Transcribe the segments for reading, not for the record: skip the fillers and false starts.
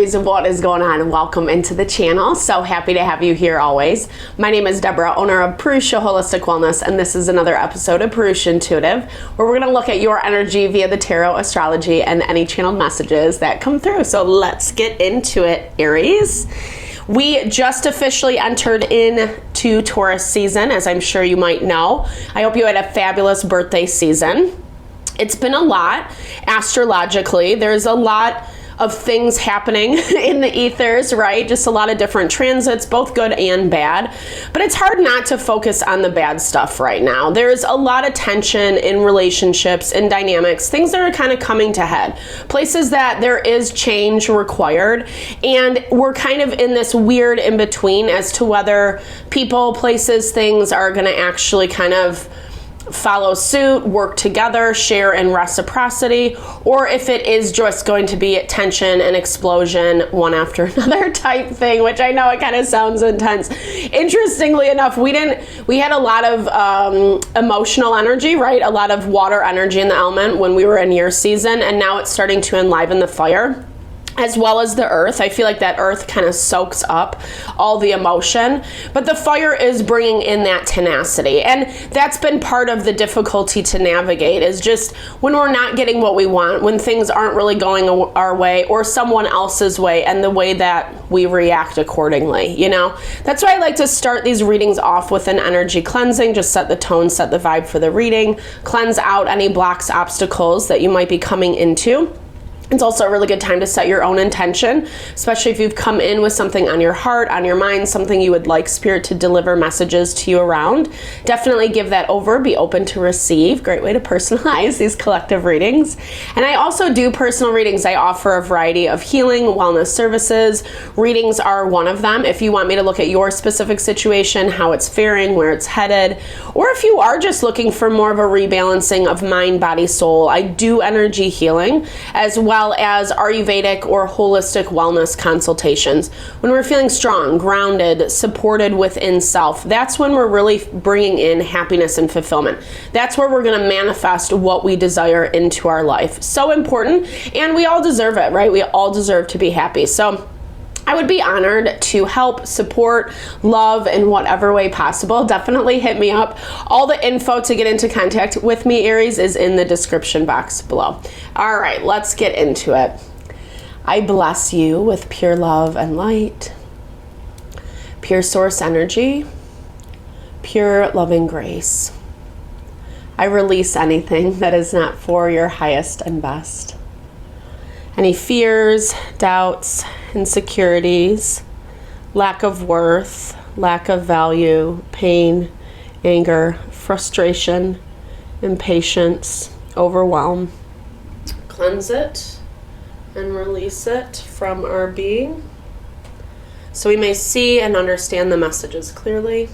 Aries, what is going on? Welcome into the channel. So happy to have you here always. My name is Deborah, owner of Purusha Holistic Wellness, and this is another episode of Purusha Intuitive, where we're going to look at your energy via the tarot, astrology, and any channeled messages that come through. So let's get into it, Aries. We just officially entered into Taurus season, as I'm sure you might know. I hope you had a fabulous birthday season. It's been a lot astrologically. There's a lot of things happening in the ethers, right? Just a lot of different transits, both good and bad. But it's hard not to focus on the bad stuff right now. There's a lot of tension in relationships, in dynamics, things that are kind of coming to head, places that there is change required. And we're kind of in this weird in between as to whether people, places, things are going to actually kind of follow suit, work together, share in reciprocity, or if it is just going to be tension and explosion one after another type thing, which I know it kind of sounds intense. Interestingly enough, we had a lot of emotional energy, right? A lot of water energy in the element when we were in year season, and now it's starting to enliven the fire, as well as the earth. I feel like that earth kind of soaks up all the emotion, but the fire is bringing in that tenacity. And that's been part of the difficulty to navigate, is just when we're not getting what we want, when things aren't really going our way or someone else's way, and the way that we react accordingly, you know? That's why I like to start these readings off with an energy cleansing, just set the tone, set the vibe for the reading, cleanse out any blocks, obstacles that you might be coming into. It's also a really good time to set your own intention, especially if you've come in with something on your heart, on your mind, something you would like Spirit to deliver messages to you around. Definitely give that over, be open to receive. Great way to personalize these collective readings. And I also do personal readings. I offer a variety of healing, wellness services. Readings are one of them. If you want me to look at your specific situation, how it's faring, where it's headed, or if you are just looking for more of a rebalancing of mind, body, soul, I do energy healing, as well as Ayurvedic or holistic wellness consultations. When we're feeling strong, grounded, supported within self, that's when we're really bringing in happiness and fulfillment. That's where we're going to manifest what we desire into our life. So important, and we all deserve it, right? We all deserve to be happy. So I would be honored to help, support, love in whatever way possible. Definitely hit me up. All the info to get into contact with me, Aries, is in the description box below. All right, let's get into it. I bless you with pure love and light, pure source energy, pure loving grace. I release anything that is not for your highest and best. Any fears, doubts, insecurities, lack of worth, lack of value, pain, anger, frustration, impatience, overwhelm. Cleanse it and release it from our being, so we may see and understand the messages clearly,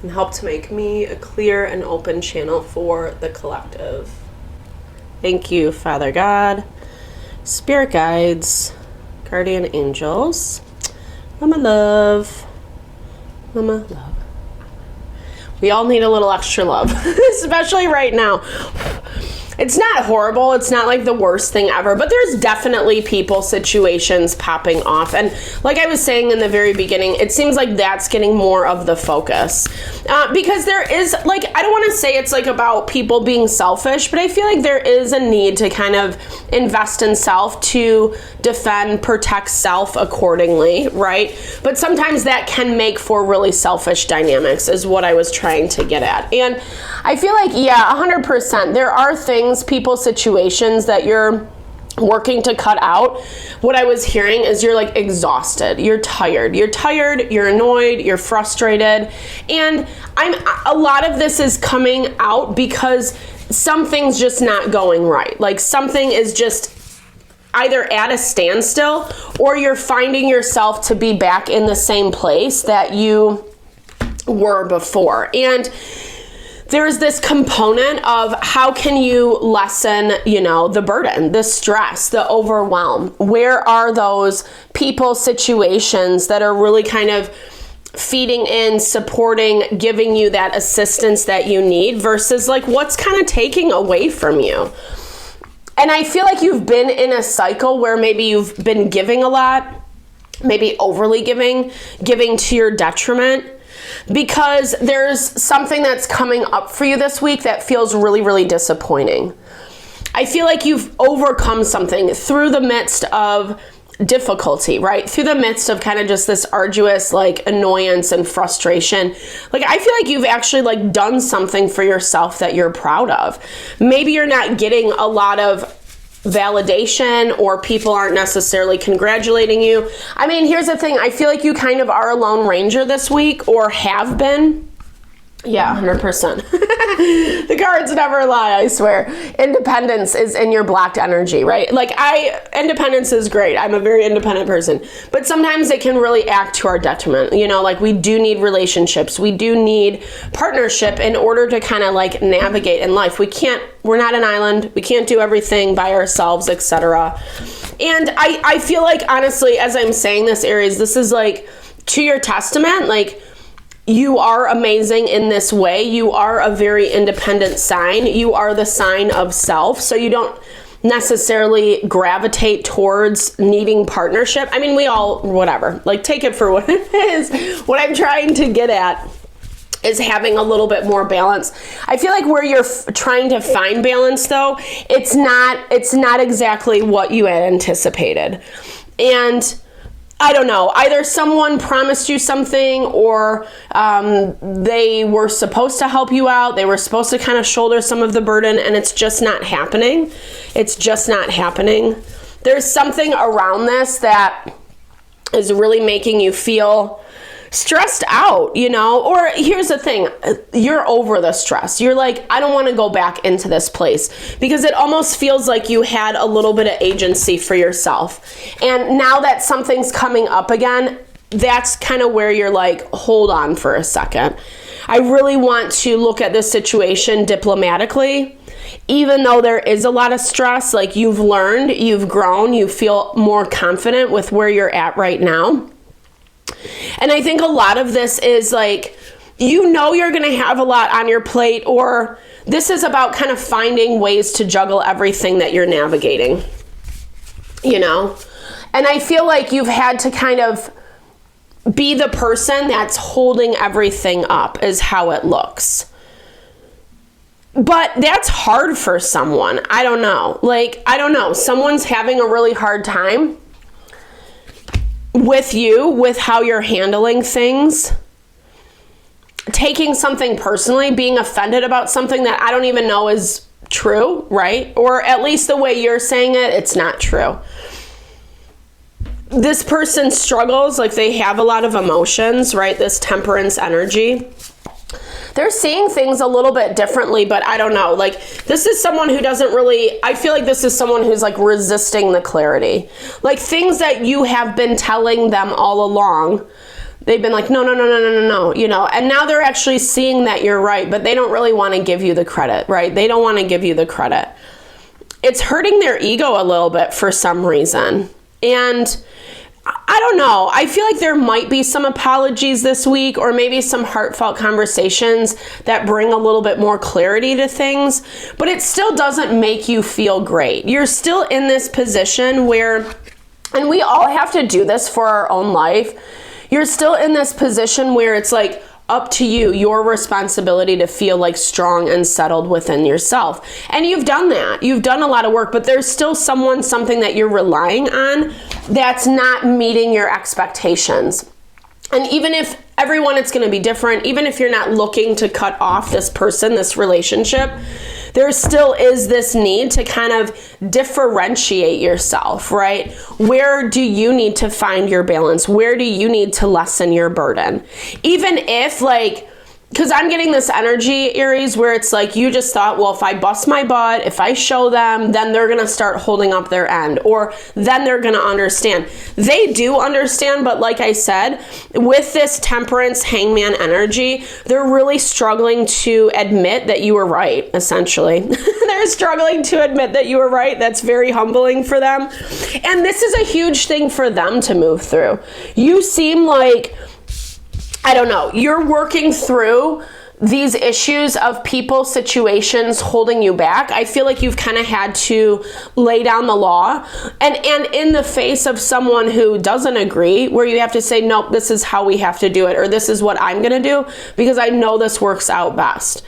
and help to make me a clear and open channel for the collective. Thank you, Father God, Spirit guides, guardian angels, Mama love, Mama love. We all need a little extra love, especially right now. It's not horrible. It's not like the worst thing ever, but there's definitely people, situations popping off. And like I was saying in the very beginning, it seems like that's getting more of the focus. Because there is, like, I don't want to say it's like about people being selfish, but I feel like there is a need to kind of invest in self, to defend, protect self accordingly, right? But sometimes that can make for really selfish dynamics, is what I was trying to get at. And I feel like, yeah, 100%. There are things, people, situations that you're working to cut out. What I was hearing is you're like exhausted, you're tired, you're annoyed, you're frustrated. And a lot of this is coming out because something's just not going right. Like something is just either at a standstill, or you're finding yourself to be back in the same place that you were before. And there's this component of how can you lessen, the burden, the stress, the overwhelm? Where are those people, situations that are really kind of feeding in, supporting, giving you that assistance that you need, versus like what's kind of taking away from you? And I feel like you've been in a cycle where maybe you've been giving a lot, maybe overly giving to your detriment, because there's something that's coming up for you this week that feels really, really disappointing. I feel like you've overcome something through the midst of difficulty, right? Through the midst of kind of just this arduous like annoyance and frustration. Like, I feel like you've actually like done something for yourself that you're proud of. Maybe you're not getting a lot of validation, or people aren't necessarily congratulating you. I mean, here's the thing. I feel like you kind of are a lone ranger this week, or have been. Yeah, 100%. The cards never lie, I swear. Independence is in your blocked energy, right? Like, independence is great. I'm a very independent person. But sometimes it can really act to our detriment. You know, like, we do need relationships. We do need partnership in order to kind of like navigate in life. We're not an island. We can't do everything by ourselves, etc. And I feel like, honestly, as I'm saying this, Aries, this is like to your testament, like, you are amazing in this way. You are a very independent sign. You are the sign of self. So you don't necessarily gravitate towards needing partnership. I mean, we all, whatever, like, take it for what it is. What I'm trying to get at is having a little bit more balance. I feel like where you're trying to find balance, though, it's not exactly what you had anticipated. And I don't know, either someone promised you something, or they were supposed to help you out. They were supposed to kind of shoulder some of the burden, and it's just not happening. It's just not happening. There's something around this that is really making you feel stressed out, you know? Or here's the thing, you're over the stress. You're like, I don't want to go back into this place, because it almost feels like you had a little bit of agency for yourself. And now that something's coming up again, that's kind of where you're like, hold on for a second. I really want to look at this situation diplomatically. Even though there is a lot of stress, like, you've learned, you've grown, you feel more confident with where you're at right now. And I think a lot of this is like, you know, you're going to have a lot on your plate, or this is about kind of finding ways to juggle everything that you're navigating, you know? And I feel like you've had to kind of be the person that's holding everything up, is how it looks. But that's hard for someone. I don't know. Like, I don't know. Someone's having a really hard time with you, with how you're handling things, taking something personally, being offended about something that I don't even know is true, right? Or at least the way you're saying it, it's not true. This person struggles, like, they have a lot of emotions, right? This temperance energy. They're seeing things a little bit differently, but I don't know. Like, this is someone who doesn't really, I feel like this is someone who's like resisting the clarity. Like, things that you have been telling them all along, they've been like, no, you know, and now they're actually seeing that you're right, but they don't really want to give you the credit, right? They don't want to give you the credit. It's hurting their ego a little bit for some reason. And I don't know. I feel like there might be some apologies this week, or maybe some heartfelt conversations that bring a little bit more clarity to things, but it still doesn't make you feel great. You're still in this position where, and we all have to do this for our own life, you're still in this position where it's like, up to you, your responsibility to feel like strong and settled within yourself. And you've done that. You've done a lot of work, but there's still something that you're relying on that's not meeting your expectations. And even if everyone, it's going to be different, even if you're not looking to cut off this person, this relationship, there still is this need to kind of differentiate yourself, right? Where do you need to find your balance? Where do you need to lessen your burden? Even if, like, because I'm getting this energy, Aries, where it's like you just thought, well, if I bust my butt, if I show them, then they're going to start holding up their end, or then they're going to understand. They do understand, but like I said, with this temperance hangman energy, they're really struggling to admit that you were right, essentially. They're struggling to admit that you were right. That's very humbling for them. And this is a huge thing for them to move through. You seem like, I don't know, you're working through these issues of people, situations holding you back, I feel like you've kind of had to lay down the law, and in the face of someone who doesn't agree, where you have to say, nope, this is how we have to do it, or this is what I'm going to do because I know this works out best.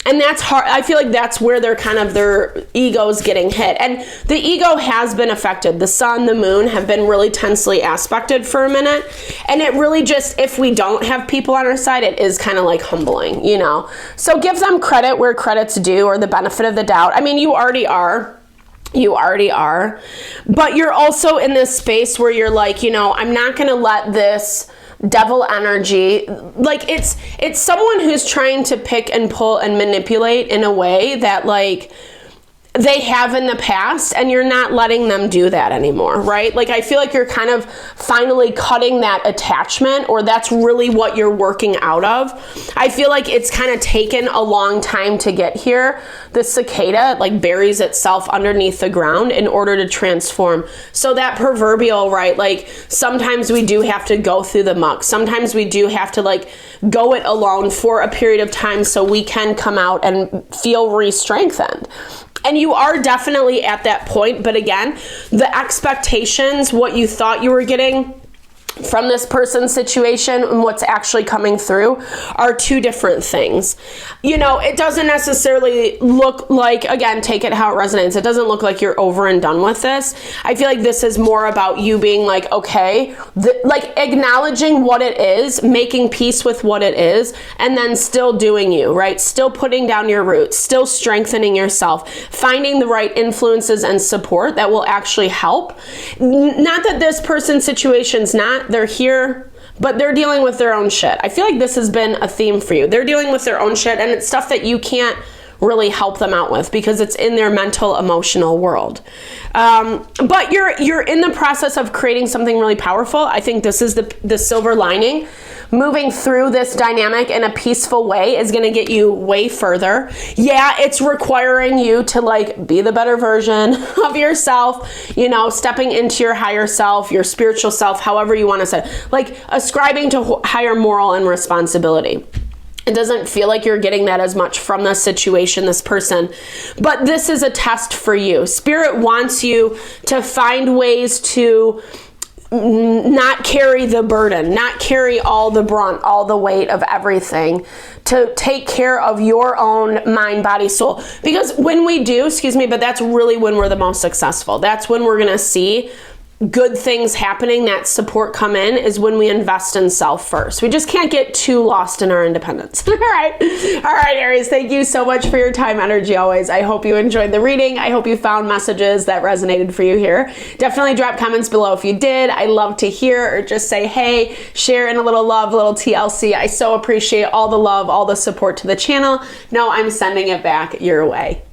And that's hard. I feel like that's where they're kind of, their ego's getting hit. And the ego has been affected. The sun, the moon have been really tensely aspected for a minute. And it really just, if we don't have people on our side, it is kind of like humbling, you know? So give them credit where credit's due, or the benefit of the doubt. I mean, you already are. You already are. But you're also in this space where you're like, you know, I'm not going to let this devil energy, like it's someone who's trying to pick and pull and manipulate in a way that like they have in the past, and you're not letting them do that anymore, right? Like I feel like you're kind of finally cutting that attachment, or that's really what you're working out of. I feel like it's kind of taken a long time to get here. The cicada like buries itself underneath the ground in order to transform. So that proverbial, right, like sometimes we do have to go through the muck. Sometimes we do have to like go it alone for a period of time so we can come out and feel re-strengthened. And you are definitely at that point. But again, the expectations, what you thought you were getting from this person's situation and what's actually coming through are two different things. You know, it doesn't necessarily look like, again, take it how it resonates. It doesn't look like you're over and done with this. I feel like this is more about you being like, okay, like acknowledging what it is, making peace with what it is, and then still doing you, right? Still putting down your roots, still strengthening yourself, finding the right influences and support that will actually help. Not that this person's situation's not, they're here, but they're dealing with their own shit. I feel like this has been a theme for you. They're dealing with their own shit, and it's stuff that you can't really help them out with because it's in their mental, emotional world. But you're in the process of creating something really powerful. I think this is the silver lining. Moving through this dynamic in a peaceful way is going to get you way further. Yeah, it's requiring you to like be the better version of yourself, you know, stepping into your higher self, your spiritual self, however you want to say it, like ascribing to higher moral and responsibility. It doesn't feel like you're getting that as much from this situation, this person, but this is a test for you. Spirit wants you to find ways to not carry the burden, not carry all the brunt, all the weight of everything, to take care of your own mind, body, soul. Because when we do, but that's really when we're the most successful. That's when we're going to see good things happening, that support come in, is when we invest in self first. We just can't get too lost in our independence. All right, Aries, thank you so much for your time, energy always. I hope you enjoyed the reading. I hope you found messages that resonated for you here. Definitely drop comments below if you did. I love to hear, or just say, hey, share in a little love, a little TLC. I so appreciate all the love, all the support to the channel. No, I'm sending it back your way.